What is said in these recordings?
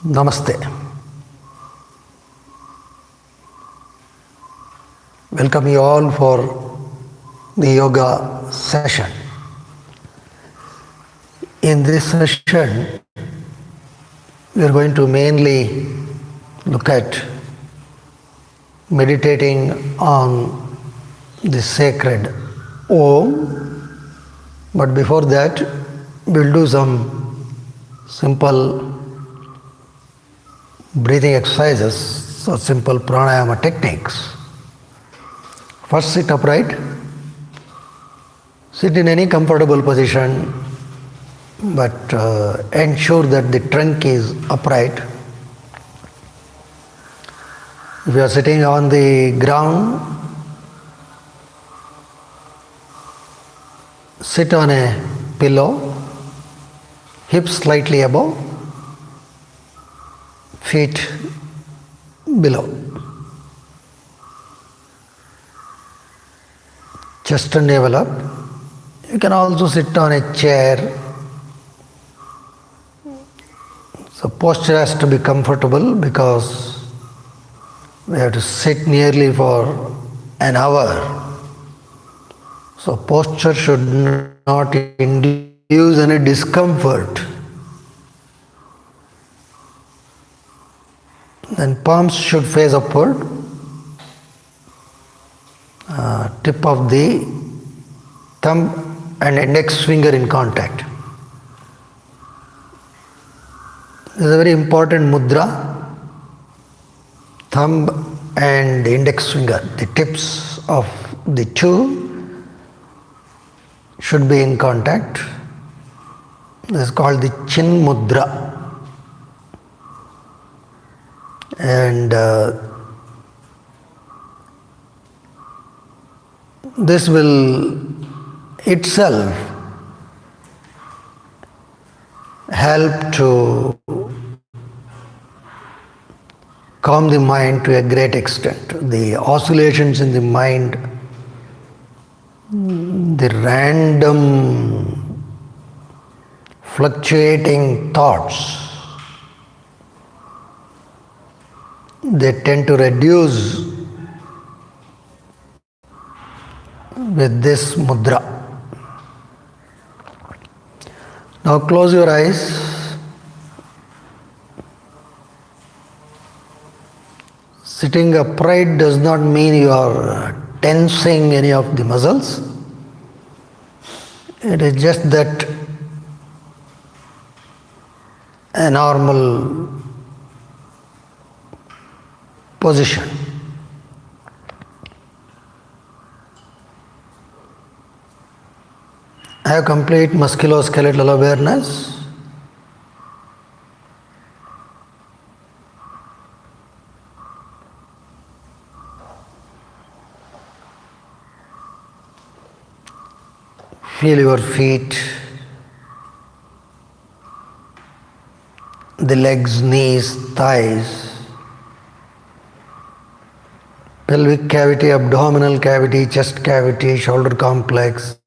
Namaste. Welcome you all for the yoga session. In this session, we are going to mainly look at meditating on the sacred Om. But before that, we'll do some simple breathing exercises or simple pranayama techniques. First, sit upright. Sit in any comfortable position, but ensure that the trunk is upright. If you are sitting on the ground, sit on a pillow, hips slightly above, feet below. Chest and navel up. You can also sit on a chair. So posture has to be comfortable because we have to sit nearly for an hour. So posture should not induce any discomfort. Then palms should face upward. Tip of the thumb and index finger in contact. This is a very important mudra. Thumb and the index finger, the tips of the two should be in contact. This is called the chin mudra. And this will itself help to calm the mind to a great extent. The oscillations in the mind, the random fluctuating thoughts, they tend to reduce with this mudra. Now close your eyes. Sitting upright does not mean you are tensing any of the muscles. It is just that a normal position. Have complete musculoskeletal awareness. Feel your feet, the legs, knees, thighs, pelvic cavity, abdominal cavity, chest cavity, shoulder complex,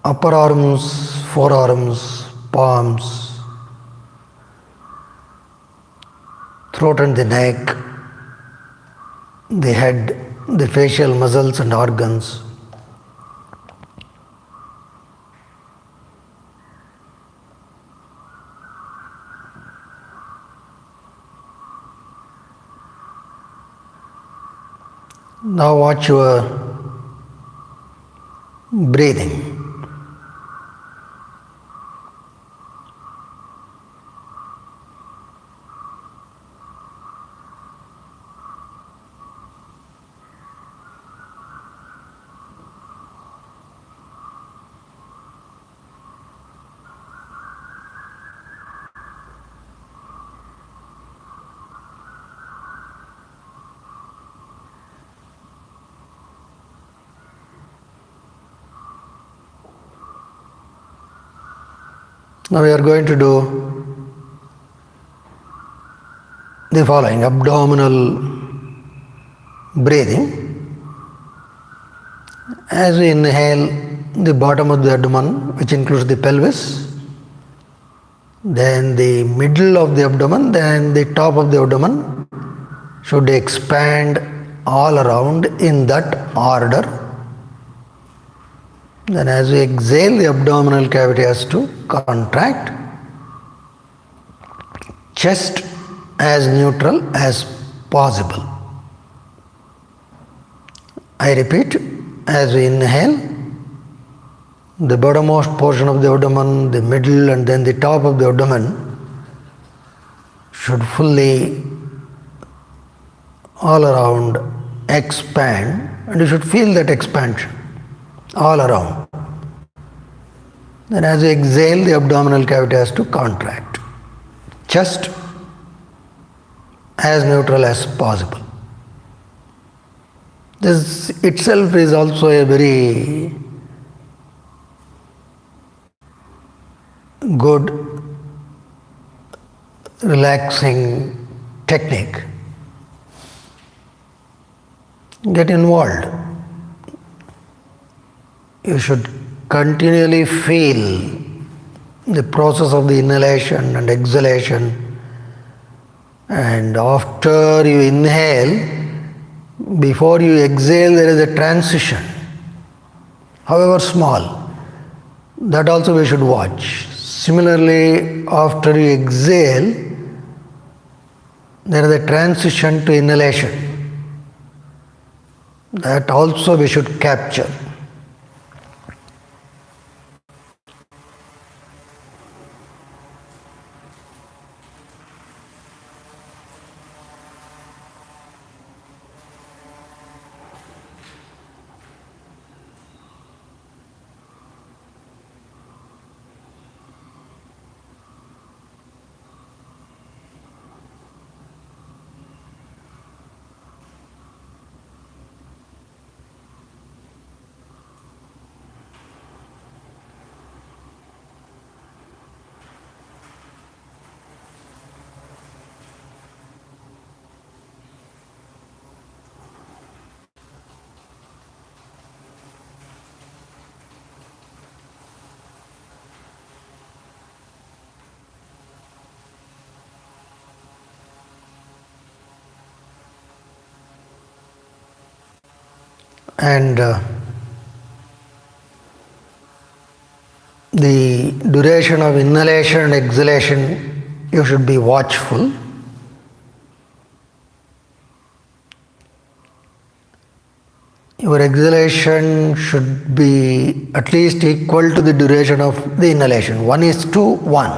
upper arms, forearms, palms, throat and the neck, the head, the facial muscles and organs. Now watch your breathing. Now we are going to do the following: abdominal breathing. As we inhale, the bottom of the abdomen, which includes the pelvis, then the middle of the abdomen, then the top of the abdomen should expand all around in that order. Then as we exhale, the abdominal cavity has to contract. Chest as neutral as possible. I repeat, as we inhale, the bottommost portion of the abdomen, the middle and then the top of the abdomen should fully all around expand, and you should feel that expansion all around. Then as you exhale, the abdominal cavity has to contract. Chest as neutral as possible. This itself is also a very good, relaxing technique. Get involved. You should continually feel the process of the inhalation and exhalation, and after you inhale, before you exhale, there is a transition, however small. That also we should watch. Similarly, after you exhale, there is a transition to inhalation. That also we should capture. And the duration of inhalation and exhalation, you should be watchful. Your exhalation should be at least equal to the duration of the inhalation. 1:1.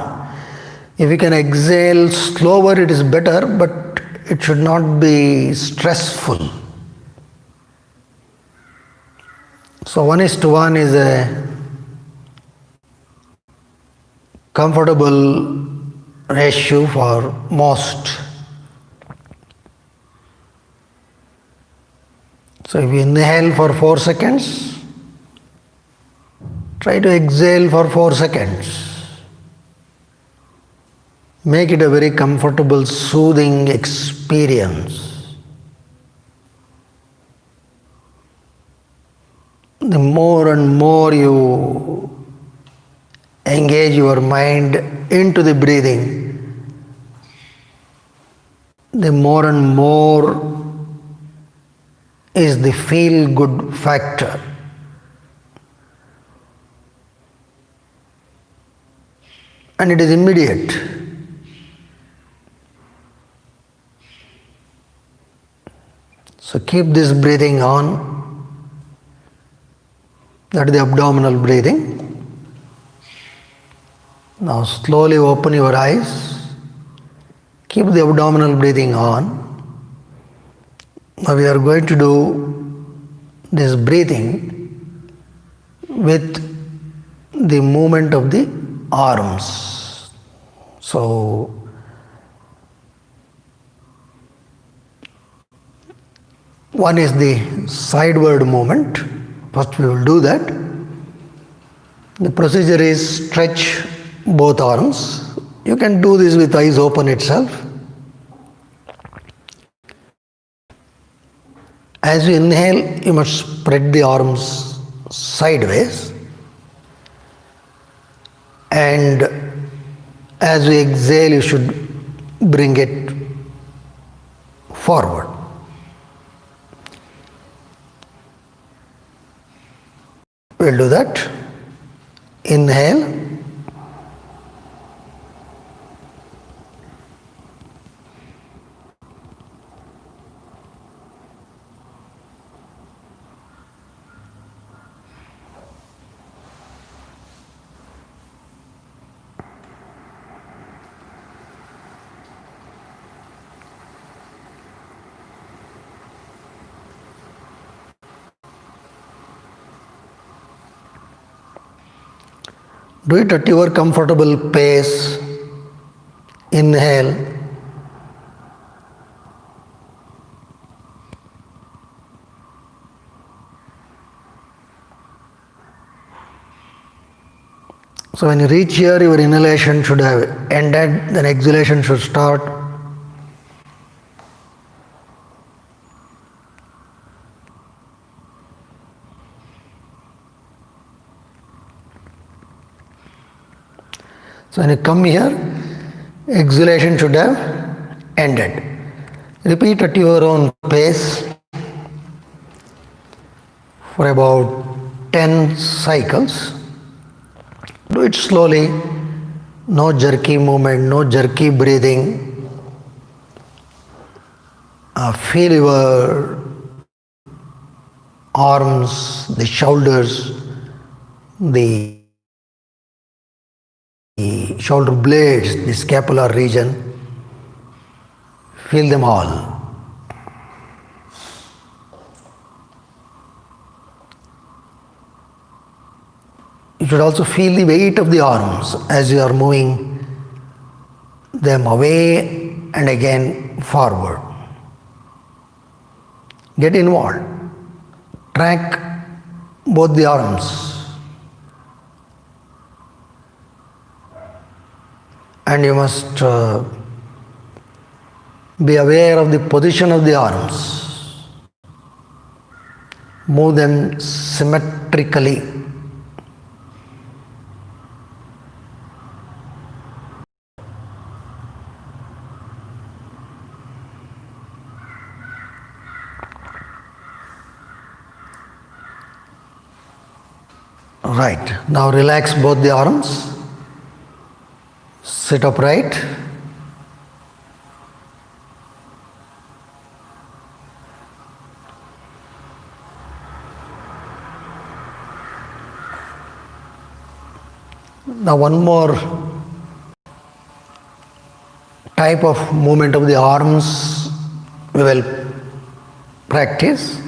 If you can exhale slower, it is better, but it should not be stressful. So 1:1 is a comfortable ratio for most. So if you inhale for 4 seconds, try to exhale for 4 seconds. Make it a very comfortable, soothing experience. The more and more you engage your mind into the breathing, the more and more is the feel-good factor. And it is immediate. So keep this breathing on. That is the abdominal breathing. Now slowly open your eyes. Keep the abdominal breathing on. Now we are going to do this breathing with the movement of the arms. So one is the sideward movement. First we will do that. The procedure is stretch both arms. You can do this with eyes open itself. As you inhale, you must spread the arms sideways, and As you exhale, you should bring it forward. We'll do that. Inhale. Do it at your comfortable pace. Inhale. So when you reach here, your inhalation should have ended, then exhalation should start. So when you come here, exhalation should have ended. Repeat at your own pace for about 10 cycles. Do it slowly, no jerky movement, no jerky breathing. Feel your arms, the shoulders, the shoulder blades, the scapular region. Feel them all. You should also feel the weight of the arms as you are moving them away and again forward. Get involved. Track both the arms. And you must be aware of the position of the arms. Move them symmetrically. Right. Now relax both the arms. Sit upright. Now one more type of movement of the arms we will practice.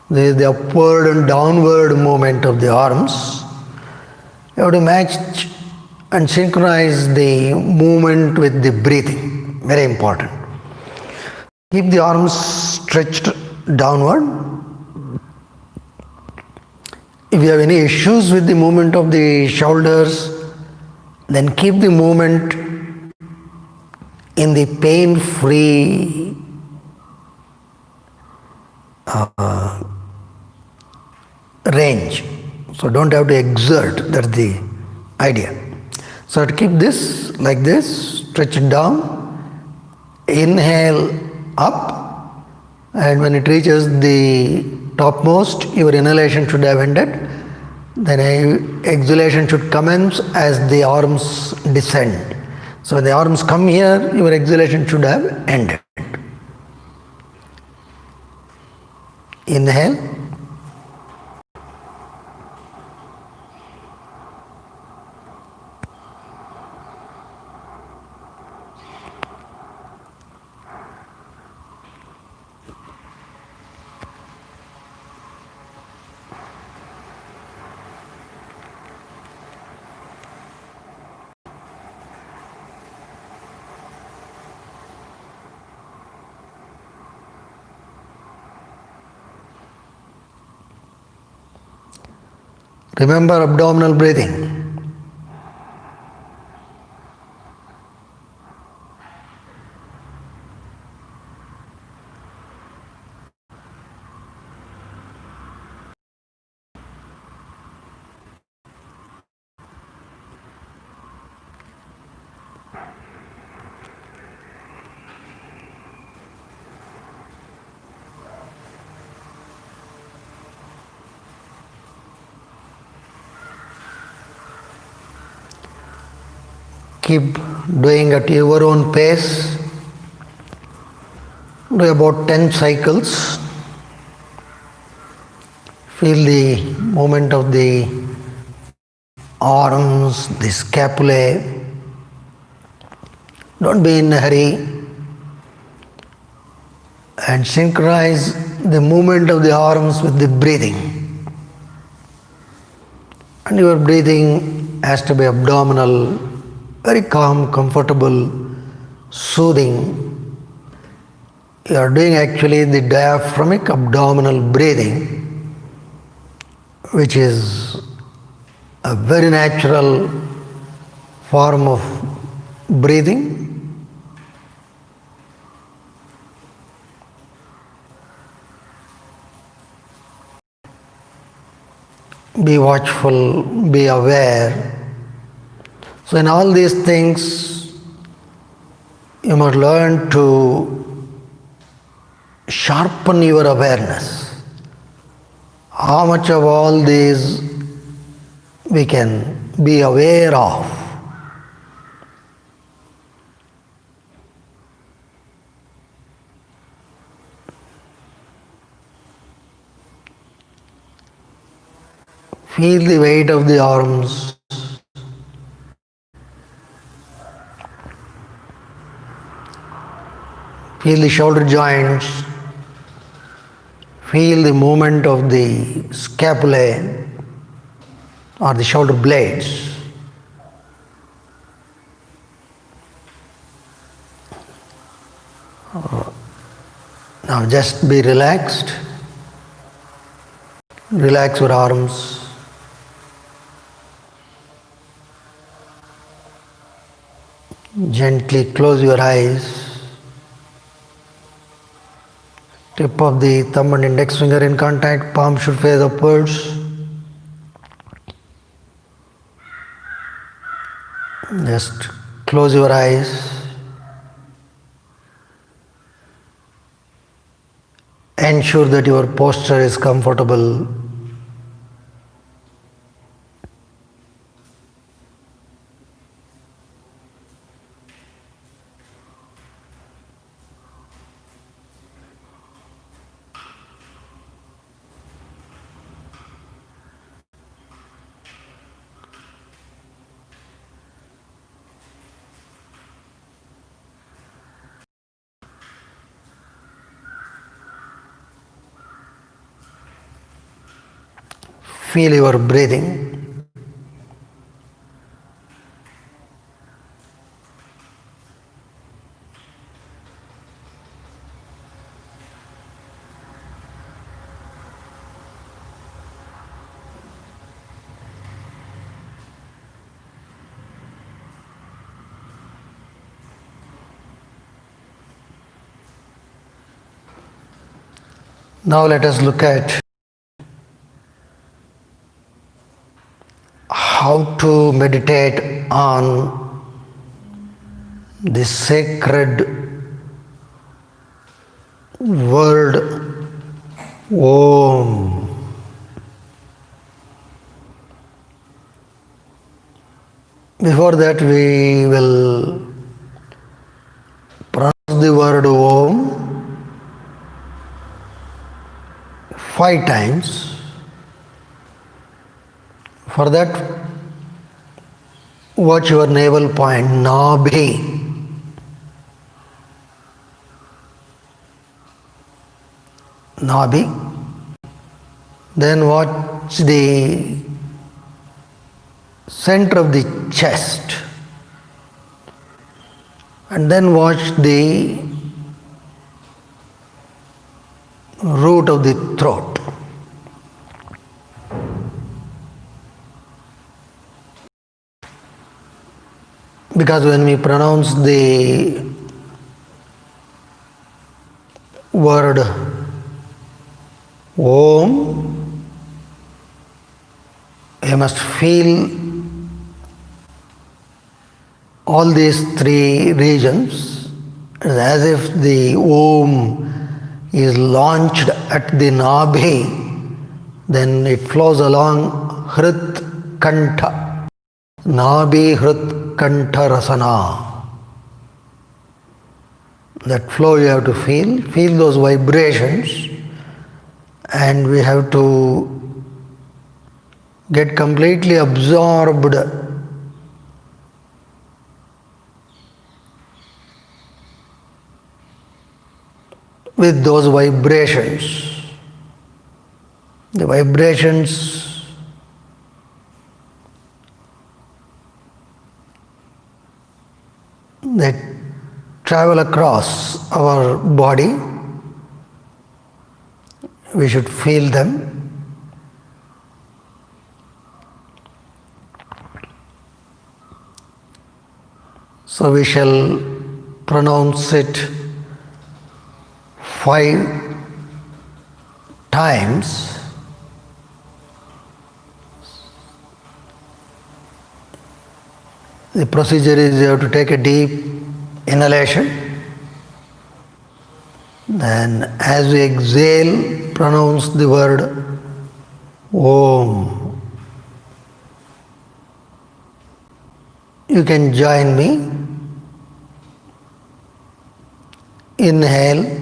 This is the upward and downward movement of the arms. You have to match and synchronize the movement with the breathing. Very important. Keep the arms stretched downward. If you have any issues with the movement of the shoulders, then keep the movement in the pain-free range. So don't have to exert, that's the idea. So to keep this like this, stretch it down, inhale up, and when it reaches the topmost, your inhalation should have ended. Then exhalation should commence as the arms descend. So when the arms come here, your exhalation should have ended. Inhale. Remember abdominal breathing. keep doing at your own pace. Do about 10 cycles. Feel the movement of the arms, the scapulae. Don't be in a hurry. And synchronize the movement of the arms with the breathing. And your breathing has to be abdominal, very calm, comfortable, soothing. You are doing actually the diaphragmic abdominal breathing, which is a very natural form of breathing. Be watchful, be aware. So in all these things, you must learn to sharpen your awareness. How much of all these we can be aware of. Feel the weight of the arms. Feel the shoulder joints. Feel the movement of the scapulae or the shoulder blades. Now just be relaxed. Relax your arms. Gently close your eyes. Tip of the thumb and index finger in contact, palm should face upwards. Just close your eyes. Ensure that your posture is comfortable. Feel your breathing. Now let us look at how to meditate on the sacred word Om. Before that, we will pronounce the word Om 5 times. For that, watch your navel point, Nabhi. Nabhi. Then watch the center of the chest. And then watch the root of the throat. Because when we pronounce the word Om, you must feel all these 3 regions as if the Om is launched at the Nabhi, then it flows along Hrit Kantha. Nabhi Hrit Kantharasana. That flow you have to feel those vibrations, and we have to get completely absorbed with those vibrations. The vibrations that travel across our body, we should feel them. So we shall pronounce it 5 times. The procedure is you have to take a deep inhalation. Then as we exhale, pronounce the word Om. You can join me. Inhale.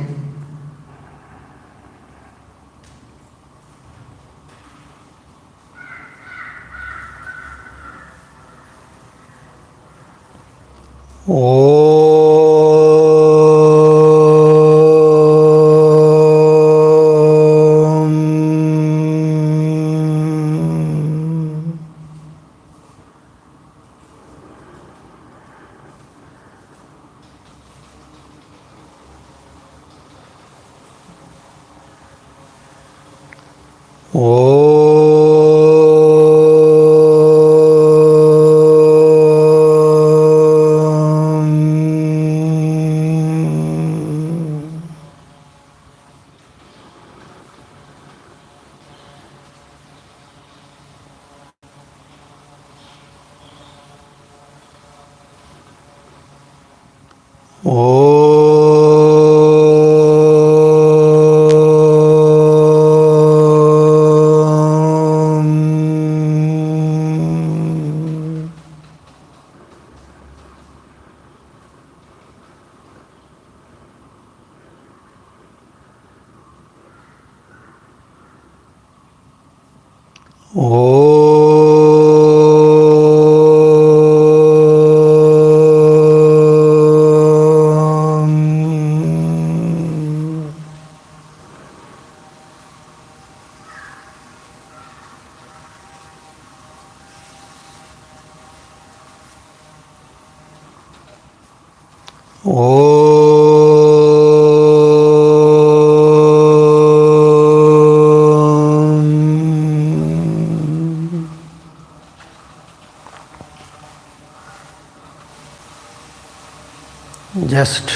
Just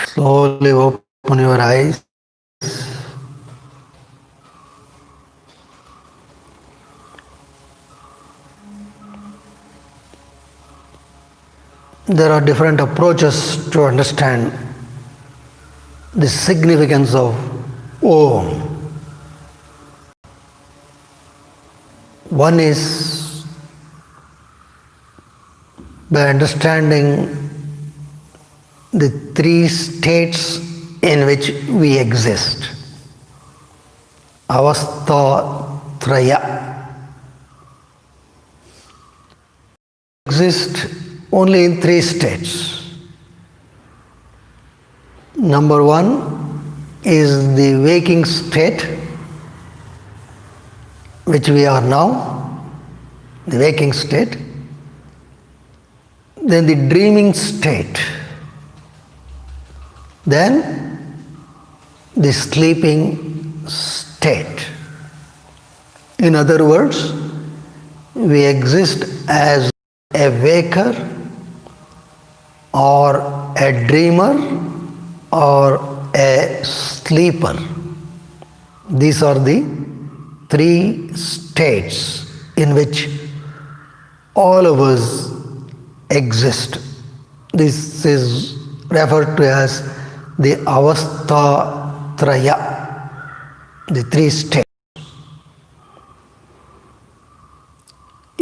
slowly open your eyes. There are different approaches to understand the significance of Om. One is by understanding the 3 states in which we exist. Avastha Traya. Exist only in 3 states. Number 1 is the waking state, which we are now, the waking state. Then the dreaming state. Then the sleeping state. In other words, we exist as a waker or a dreamer or a sleeper. These are the 3 states in which all of us exist. This is referred to as the Avastha Traya, the 3 states.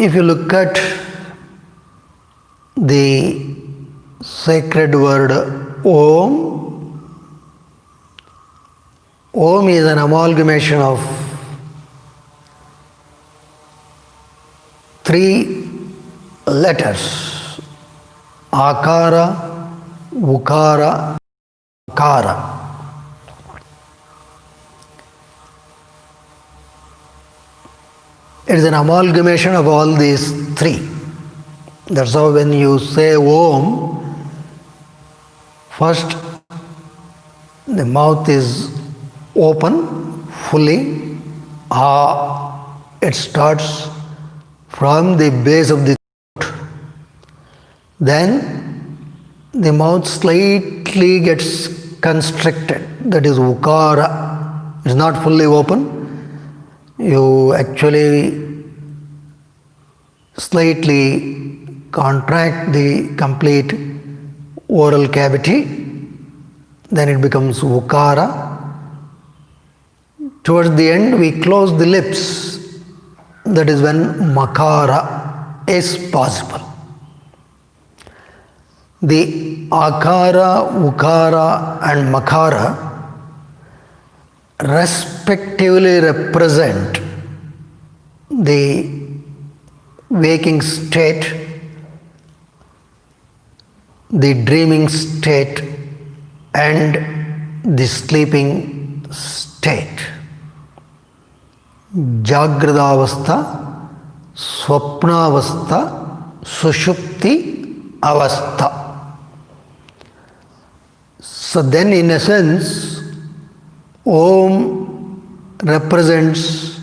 if you look at the sacred word Om, Om is an amalgamation of three letters: Akara, Ukara, Kara. It is an amalgamation of all these three. That's how when you say Om, first the mouth is open fully. It starts from the base of the throat. Then the mouth slightly gets constricted. That is Ukara. It's not fully open. You actually slightly contract the complete oral cavity. Then it becomes Ukara. Towards the end, we close the lips. That is when Makara is possible. The Akara, Ukara and Makara respectively represent the waking state, the dreaming state, and the sleeping state. Jagradavastha, Swapnavastha, Sushupti Avastha. So then, in essence, Om represents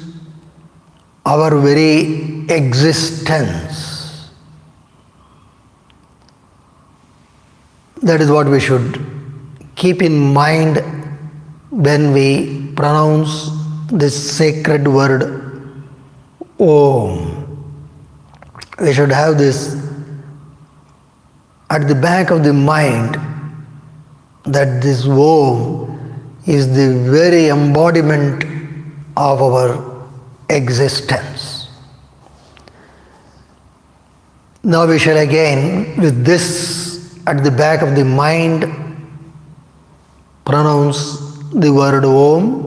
our very existence. That is what we should keep in mind when we pronounce this sacred word Om. We should have this at the back of the mind, that this Om is the very embodiment of our existence. Now we shall again, with this at the back of the mind, pronounce the word Om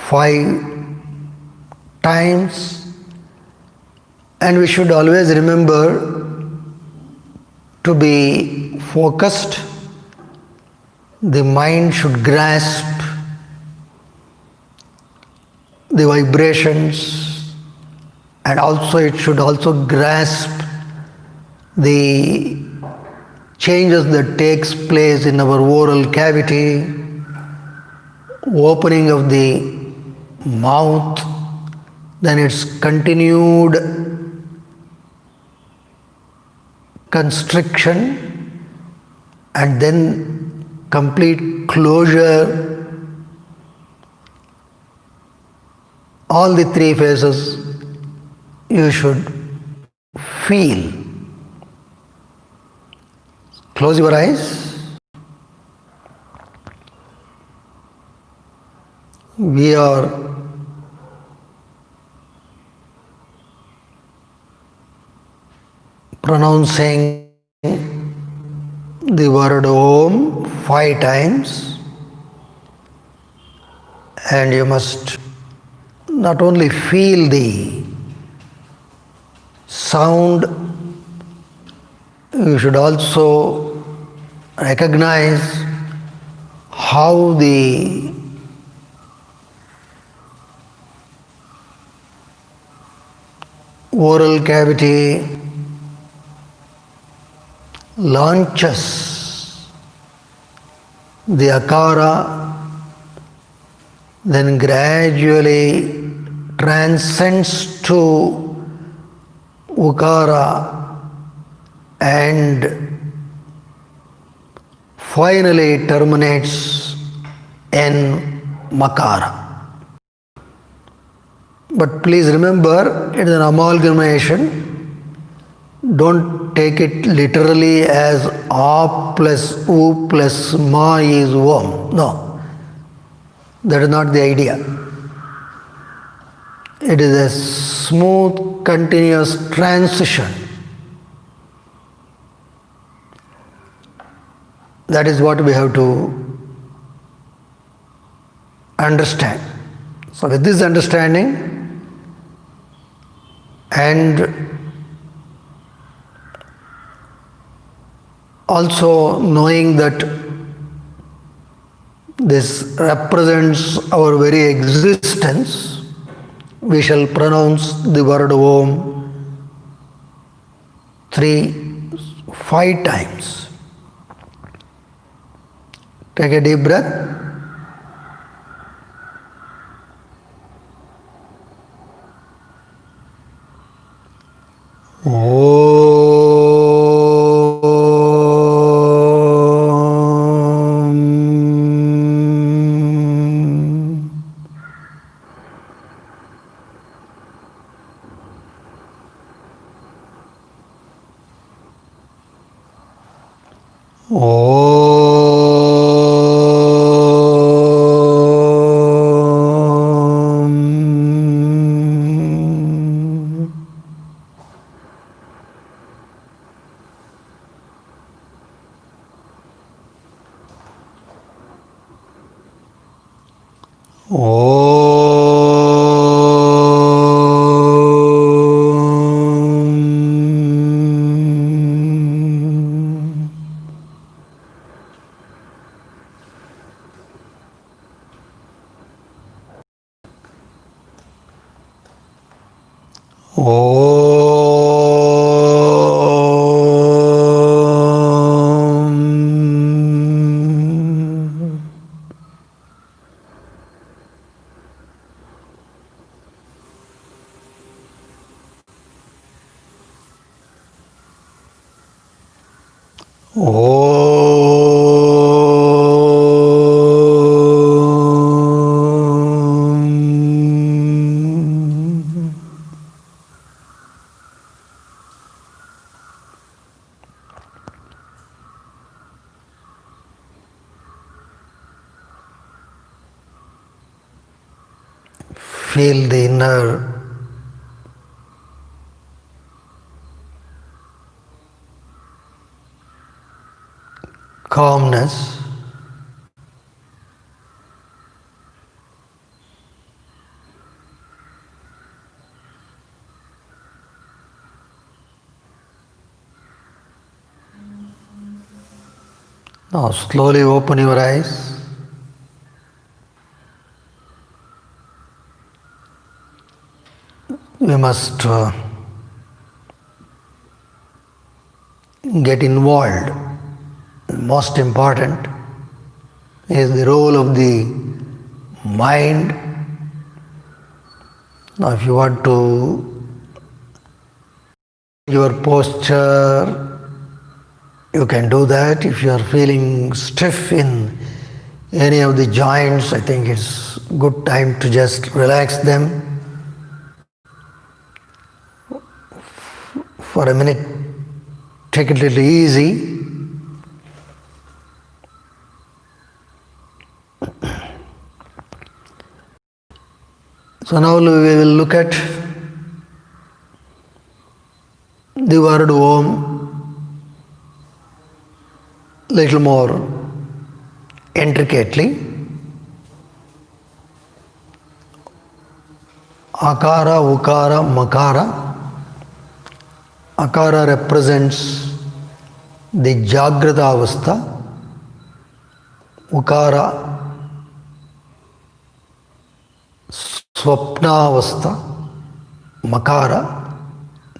5 times, and we should always remember to be focused. The mind should grasp the vibrations, and also it should also grasp the changes that takes place in our oral cavity, opening of the mouth, then its continued constriction, and then complete closure. All the three phases you should feel. Close your eyes. We are pronouncing the word Om 5 times, and you must not only feel the sound, you should also recognize how the oral cavity launches the Akara, then gradually transcends to Ukara, and finally terminates in Makara. But please remember, it is an amalgamation. Don't take it literally as A plus U plus Ma is Om. No, that is not the idea. It is a smooth, continuous transition. That is what we have to understand. So with this understanding and also knowing that this represents our very existence, we shall pronounce the word Om 5 times. Take a deep breath. Feel the inner calmness. Now slowly open your eyes. We must get involved. Most important is the role of the mind. Now if you want to your posture, you can do that. If you are feeling stiff in any of the joints, I think it's good time to just relax them for a minute. Take it a little easy. So now we will look at the word Om little more intricately. Akara, Ukara, Makara. Akara represents the Jagrata Avastha. Ukara, Swapna Avastha. Makara,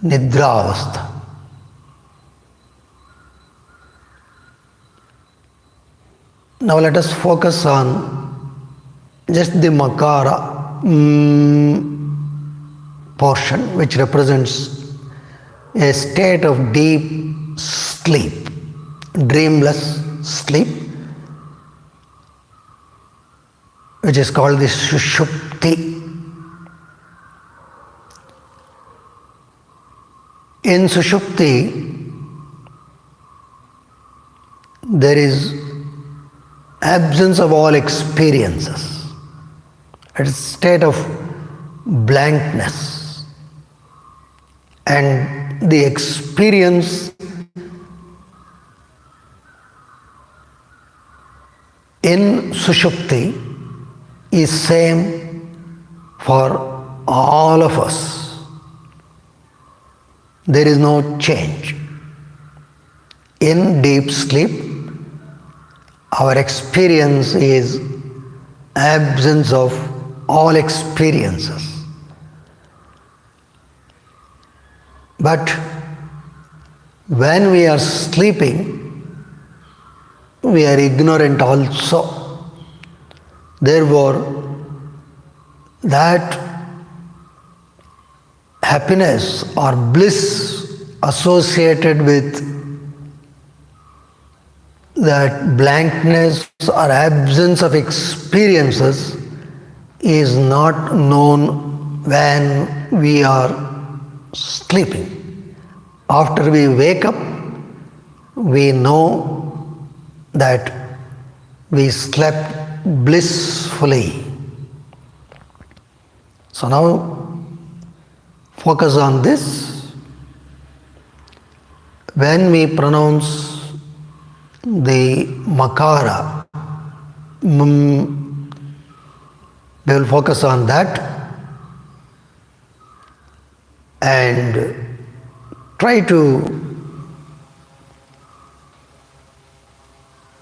Nidra Avastha. Now let us focus on just the Makara portion, which represents a state of deep sleep, dreamless sleep, which is called the Sushupti. In Sushupti, there is absence of all experiences. It's a state of blankness. And the experience in Sushupti is same for all of us. There is no change. In deep sleep, our experience is absence of all experiences. But when we are sleeping, we are ignorant also. Therefore, that happiness or bliss associated with that blankness or absence of experiences is not known when we are sleeping. After we wake up, we know that we slept blissfully. So now focus on this. When we pronounce the makara, we will focus on that and try to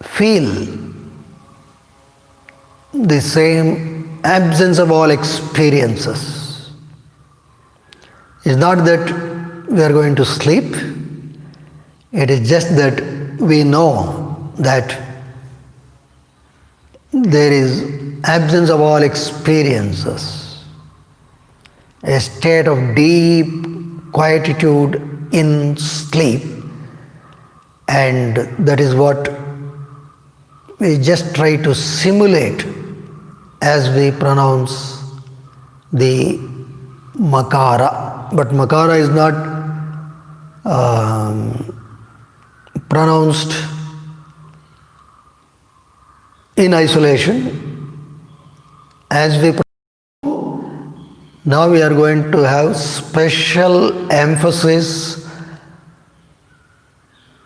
feel the same absence of all experiences. It's not that we are going to sleep, it is just that we know that there is absence of all experiences, a state of deep quietude in sleep, and that is what we just try to simulate as we pronounce the makara. But makara is not pronounced in isolation. As we now we are going to have special emphasis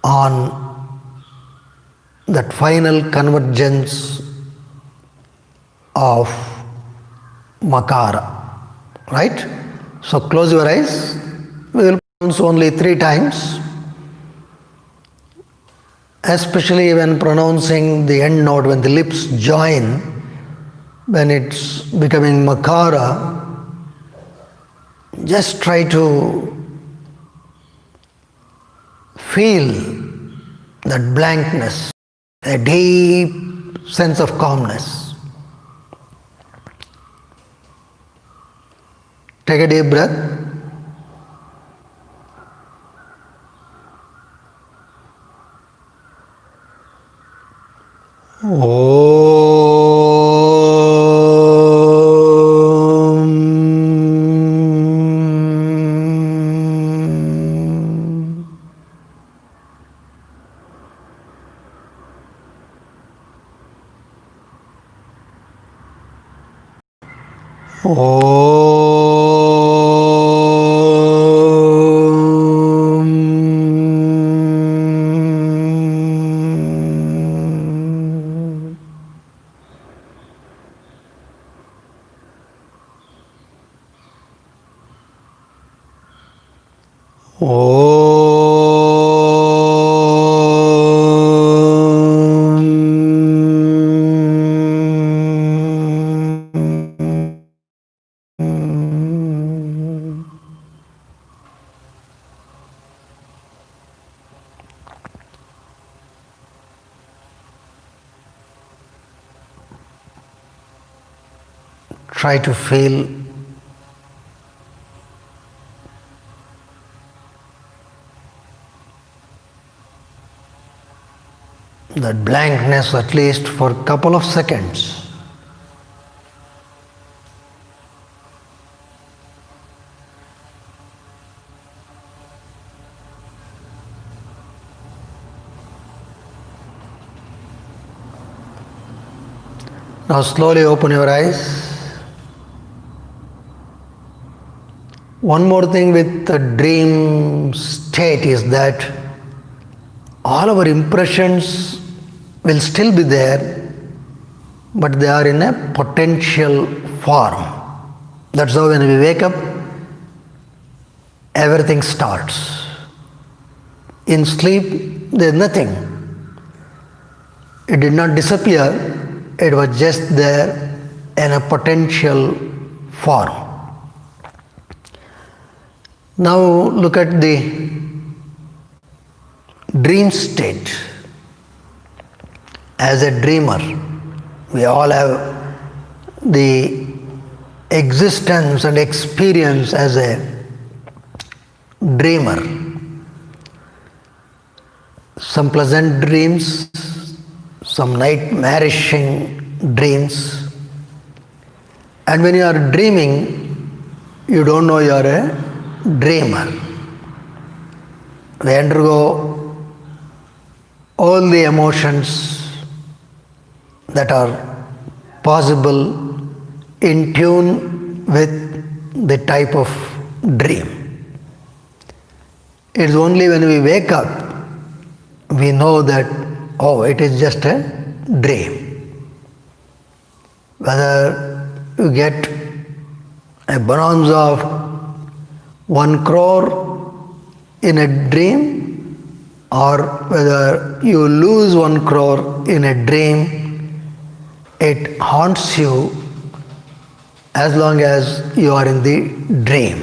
on that final convergence of makara. Right? So close your eyes. We will pronounce only 3 times. Especially when pronouncing the end note, when the lips join, when it's becoming makara, just try to feel that blankness, a deep sense of calmness. Take a deep breath. Try to feel that blankness at least for a couple of seconds. Now slowly open your eyes. One more thing with the dream state is that all our impressions will still be there, but they are in a potential form. That's how when we wake up, everything starts. In sleep, there is nothing. It did not disappear, it was just there in a potential form. Now look at the dream state. As a dreamer, we all have the existence and experience as a dreamer. Some pleasant dreams, some nightmarish dreams. And when you are dreaming, you don't know you are a dreamer. We undergo all the emotions that are possible in tune with the type of dream. It is only when we wake up we know that, oh, it is just a dream. Whether you get a bonanza of 1 crore in a dream, or whether you lose 1 crore in a dream, it haunts you as long as you are in the dream.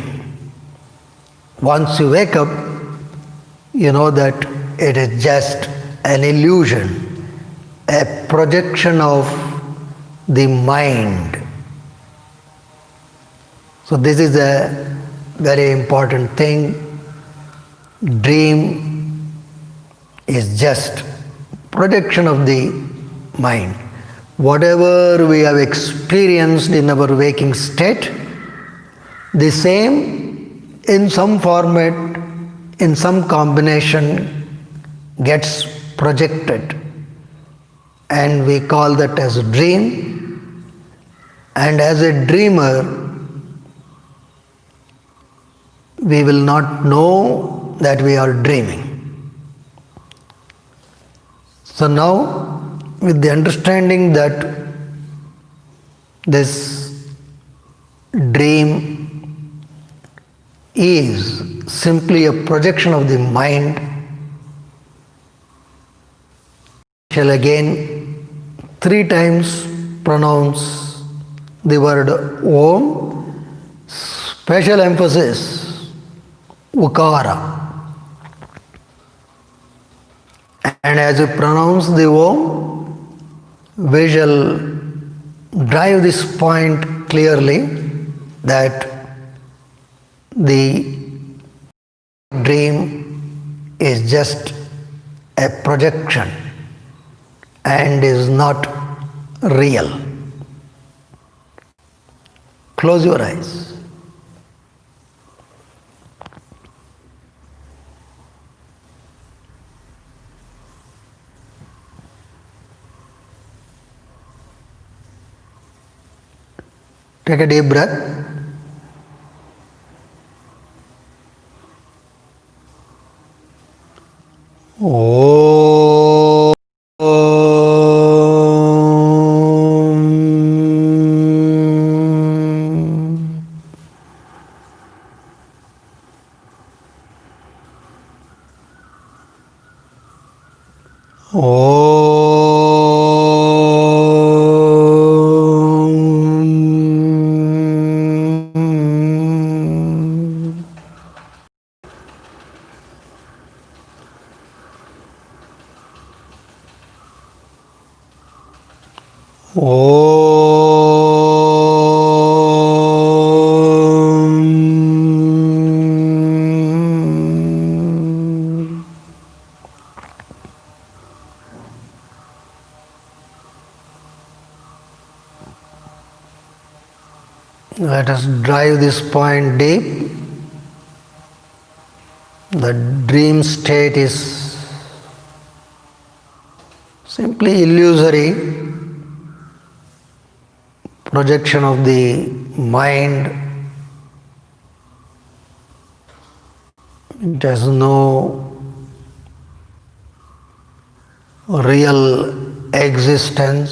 Once you wake up, you know that it is just an illusion, a projection of the mind. So this is a very important thing. Dream is just projection of the mind. Whatever we have experienced in our waking state, the same in some format, in some combination gets projected, and we call that as a dream. And as a dreamer, we will not know that we are dreaming. So now, with the understanding that this dream is simply a projection of the mind, shall again 3 times pronounce the word Om, special emphasis, Ukara. And as we pronounce the Om, we shall drive this point clearly that the dream is just a projection and is not real. Close your eyes. Take a deep breath. Let us drive this point deep. The dream state is simply illusory projection of the mind It has no real existence.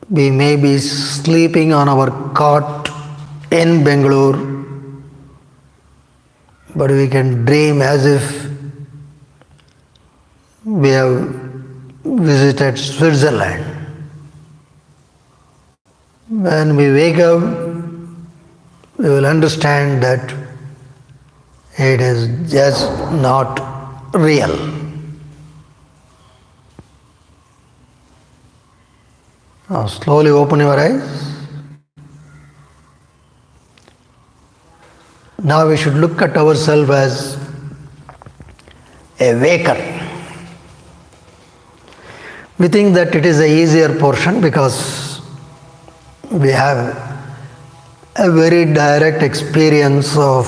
We may be sleeping on our cot in Bangalore, but we can dream as if we have visited Switzerland. When we wake up, we will understand that it is just not real. Now slowly open your eyes. Now we should look at ourselves as a waker. We think that it is the easier portion because we have a very direct experience of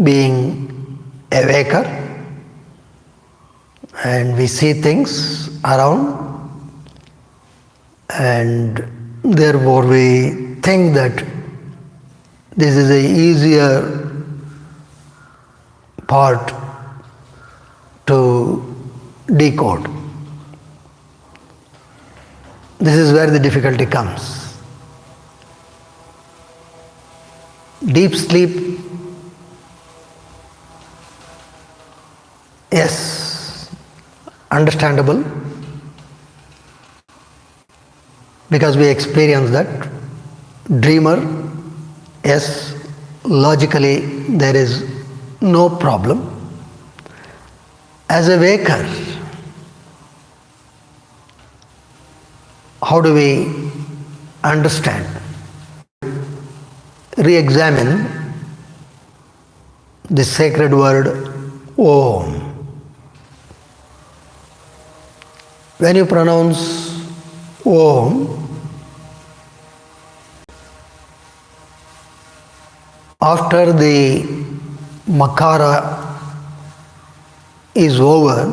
being a waker, and we see things around, and therefore we think that this is a easier part to decode. This is where the difficulty comes. Deep sleep, yes, understandable, because we experience that. Dreamer, yes, logically there is no problem. As a waker, how do we understand? Re-examine the sacred word Om. When you pronounce Om, after the makara is over,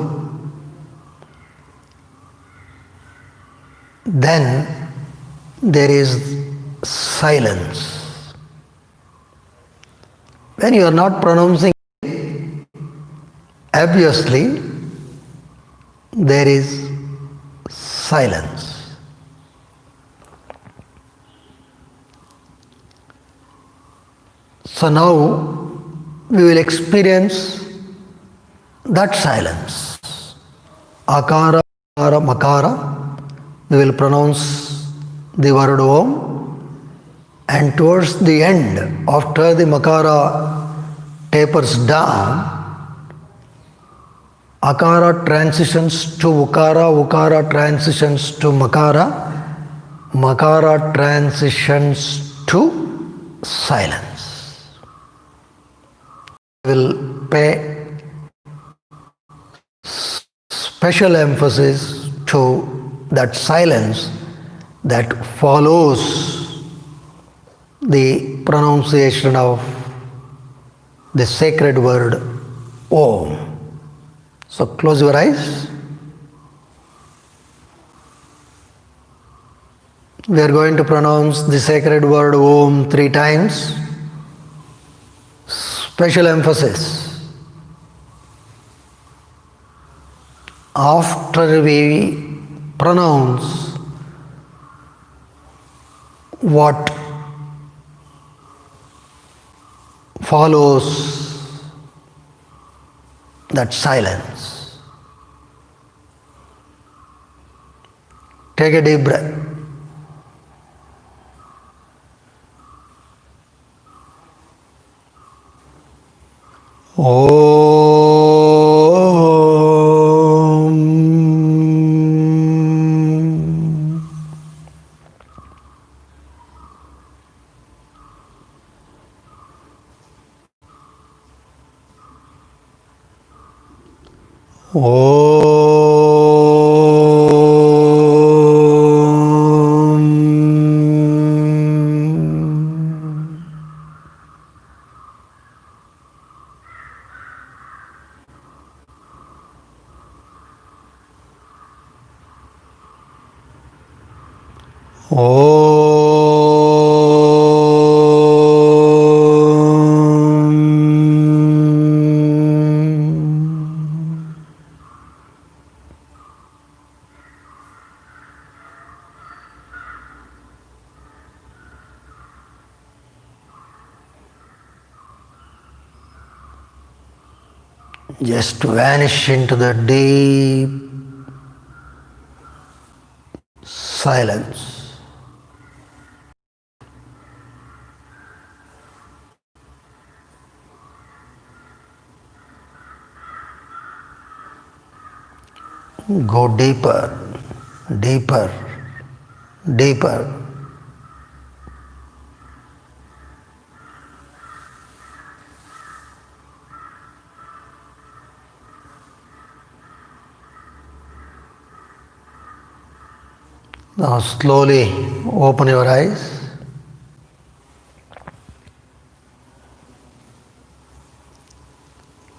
then there is silence. When you are not pronouncing, obviously there is silence. So now we will experience that silence. Akara, akara, makara. We will pronounce the word Om, and towards the end, after the makara tapers down, akara transitions to ukara, ukara transitions to makara, makara transitions to silence. We will pay special emphasis to that silence that follows the pronunciation of the sacred word Om. So close your eyes. We are going to pronounce the sacred word Om 3 times. Special emphasis. After we pronounce, what follows that silence. Take a deep breath. Om. just vanish into the deep silence. Go deeper, deeper, deeper. Now slowly open your eyes.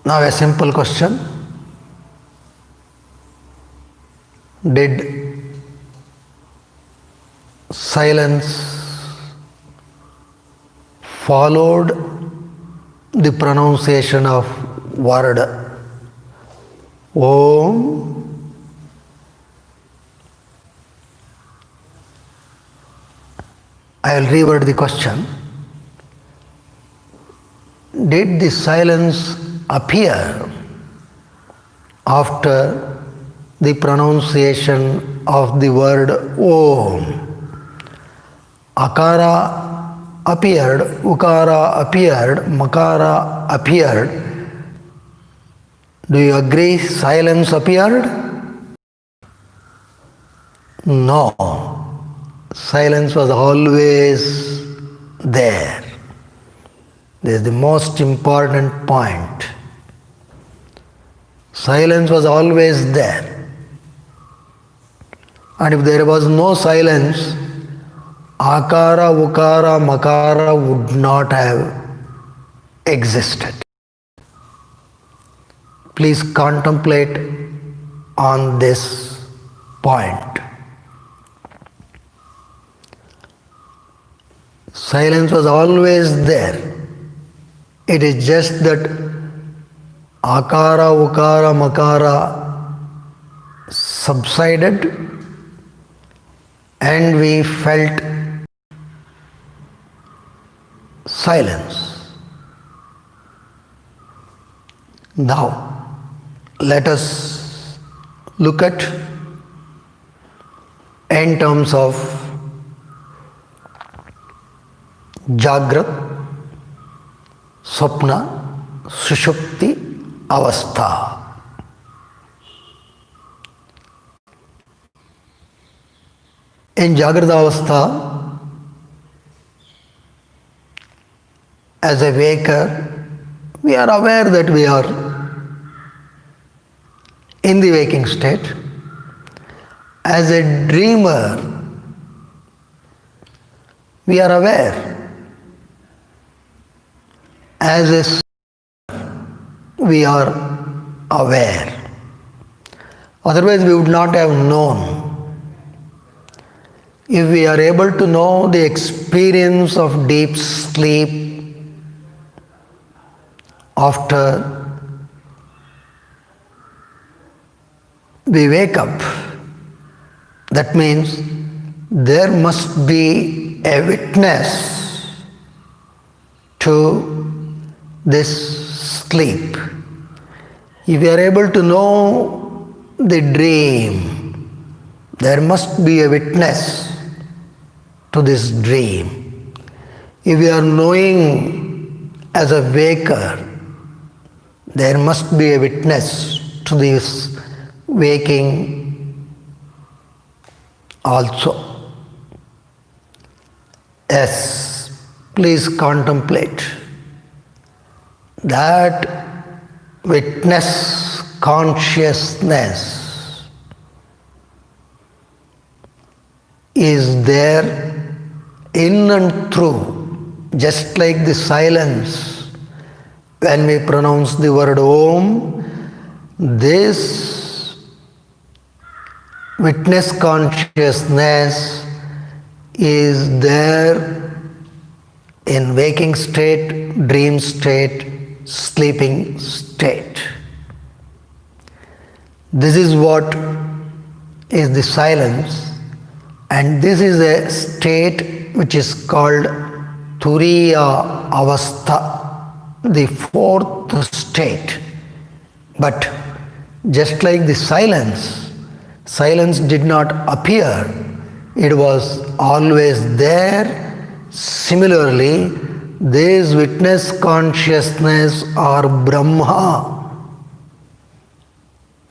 Now a simple question. Did silence followed the pronunciation of word Om? I will reword the question. Did the silence appear after the pronunciation of the word Om? Akara appeared, Ukara appeared, Makara appeared. Do you agree silence appeared? No. Silence was always there. This is the most important point. Silence was always there. And if there was no silence, Akara, Ukara, Makara would not have existed. Please contemplate on this point. Silence was always there. It is just that Akara, Ukara, Makara subsided and we felt silence. Now, let us look at in terms of Jagrat, Swapna, Sushupti, Avastha. In Jagrata Avastha, as a waker, we are aware that we are in the waking state. As a dreamer, we are aware. As a sleeper, we are aware. Otherwise, we would not have known. If we are able to know the experience of deep sleep after we wake up, that means there must be a witness to this sleep. If we are able to know the dream, there must be a witness to this dream. If we are knowing as a waker, there must be a witness to this waking also. Yes, please contemplate that witness consciousness is there in and through, just like the silence when we pronounce the word Om. This witness consciousness is there in waking state, dream state, sleeping state. This is what is the silence, and this is a state which is called Turiya Avastha, the fourth state But just like the silence did not appear, it was always there. Similarly, this witness consciousness or Brahma,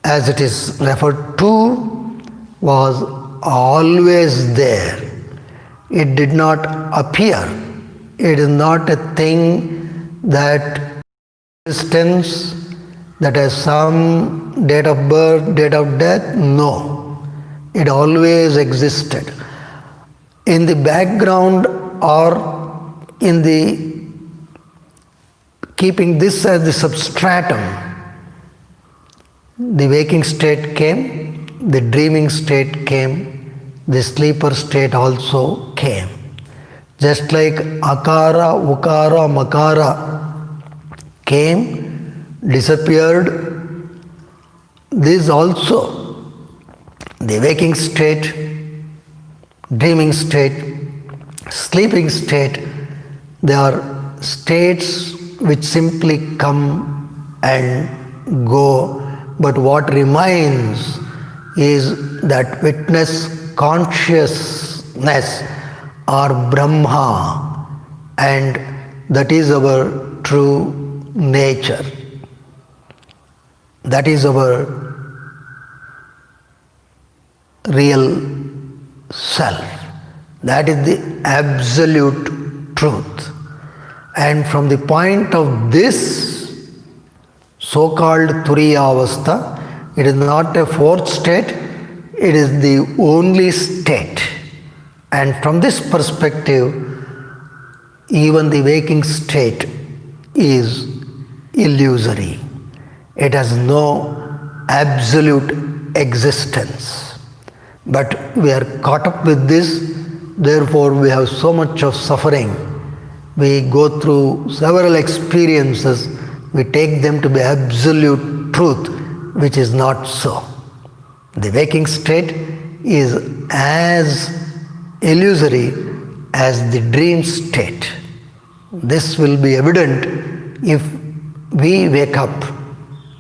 as it is referred to, was always there. It did not appear. It is not a thing that existence, that has some date of birth, date of death. No. It always existed. In the background or in the keeping this as the substratum, the waking state came, the dreaming state came, the sleeper state also came. Just like Akara, Ukara, Makara came, disappeared, this also, the waking state, dreaming state, sleeping state, they are states which simply come and go. But what remains is that witness consciousness or Brahma, and that is our true nature. That is our real self. That is the absolute truth. And from the point of this so-called Turiya Avastha, it is not a fourth state, it is the only state. And from this perspective, even the waking state is illusory. It has no absolute existence. But we are caught up with this, therefore we have so much of suffering. We go through several experiences, we take them to be absolute truth, which is not so. The waking state is as illusory as the dream state. This will be evident if we wake up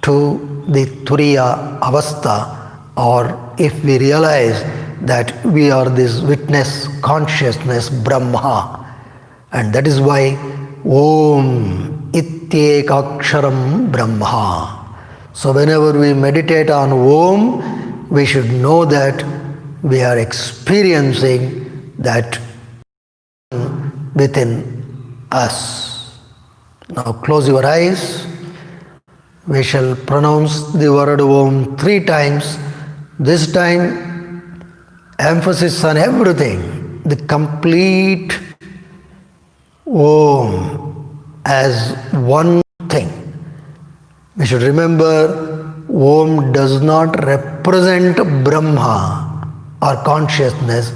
to the Turiya Avastha, or if we realize that we are this witness consciousness Brahma. And that is why Om Ityekaksharam Brahma. So whenever we meditate on Om, we should know that we are experiencing that within us. Now close your eyes. We shall pronounce the word Om 3 times. This time, emphasis on everything, the complete Om as one thing. We should remember, Om does not represent Brahma or consciousness.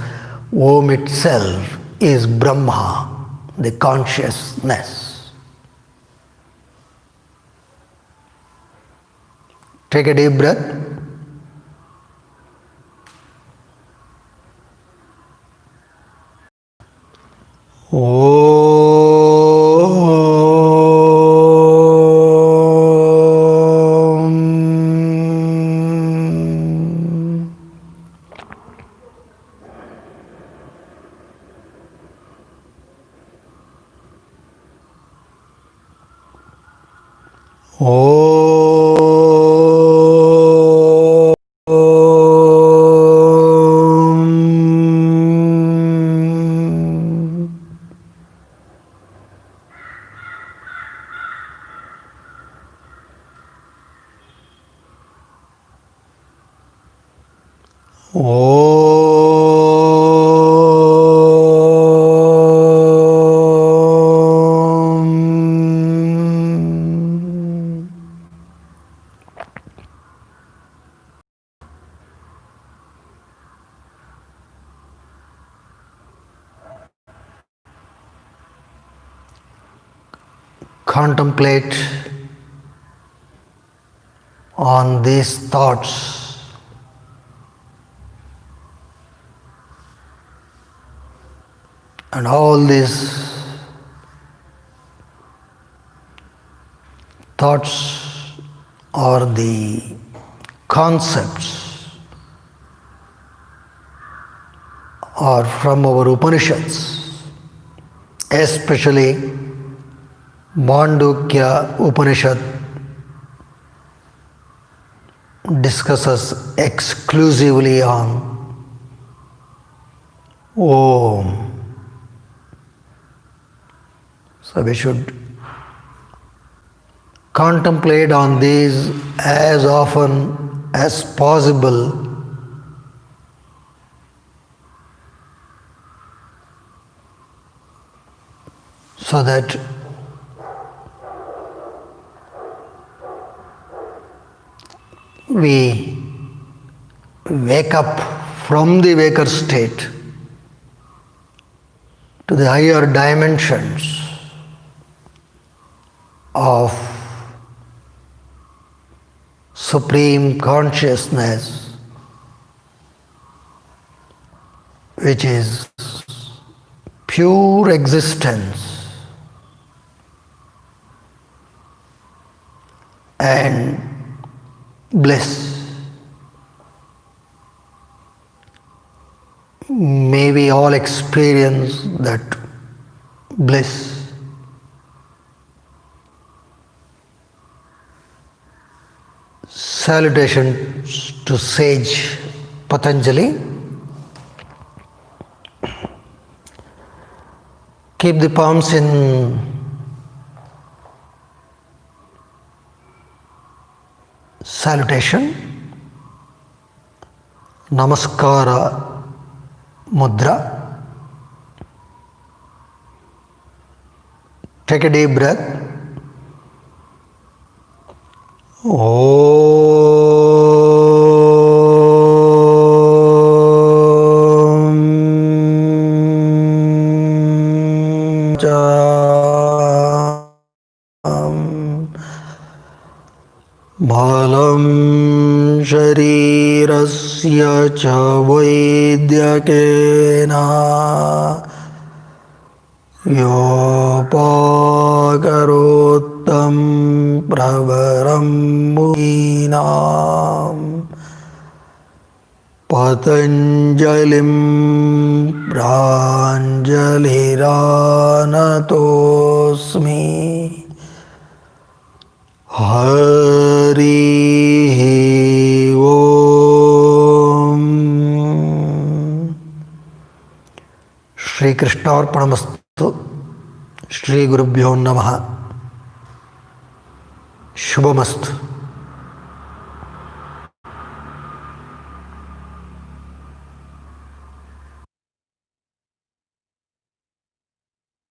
Om itself is Brahma, the consciousness. Take a deep breath. Contemplate on these thoughts. And all these thoughts or the concepts are from our Upanishads, especially Mandukya Upanishad discusses exclusively on Om. So we should contemplate on these as often as possible so that we wake up from the waker state to the higher dimensions of supreme consciousness, which is pure existence and bliss. May we all experience that bliss. Salutations to sage Patanjali. Keep the palms in salutation. Namaskara mudra. Take a deep breath. Bhalam sharirasya cha vaidyakena yopakarottam pravaram muninam patanjalim pranjaliranatosmi Hari Om. Shri Krishna Arpanamastu. Shri Gurubhyo Namaha. Shubhamastu.